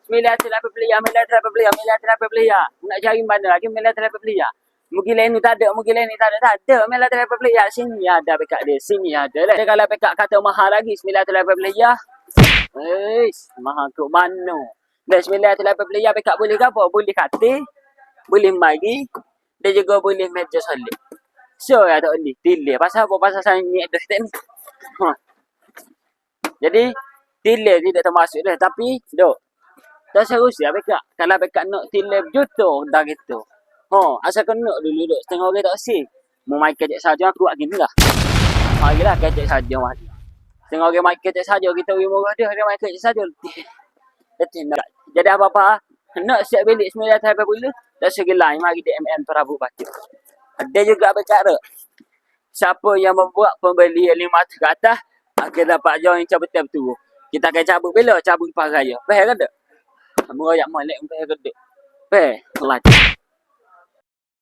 980 nak cari mana lagi 980. Mungkin lain ni tak ada, mungkin lain ni tak ada. Tak ada 980. Sini ada pekat dia, sini ada lah. Kalau pekat kata mahal lagi 980. Mahal ke mana? Dan 980 pekat boleh ke apa? Boleh katil, boleh mari, dan juga boleh meja solid. So ya tak boleh. Delay. Pasal apa? Pasal saya ni ada ni. Jadi, delay tidak termasuk dah. Tapi, dok. Tak seharusnya pekat. Kalau pekat nak delay berjuta dah gitu. Asal kena dulu dok. Setengah orang tak si. Mau main kecek saja aku buat gini lah. Marilah kecek saja mari. Setengah orang main kecek saja kita beri murah dia main kecek saja. Jadi apa-apa nak siap bilik 980 dah segi lain mari di MM Prabu Batik. Ada juga bercara. Siapa yang membuat pembeli 500 ke atas akan dapat join cabutan betul. Kita akan cabut bila? Cabut pas raya. Faham ke tak? Meroyak molek faham ke tak? Faham?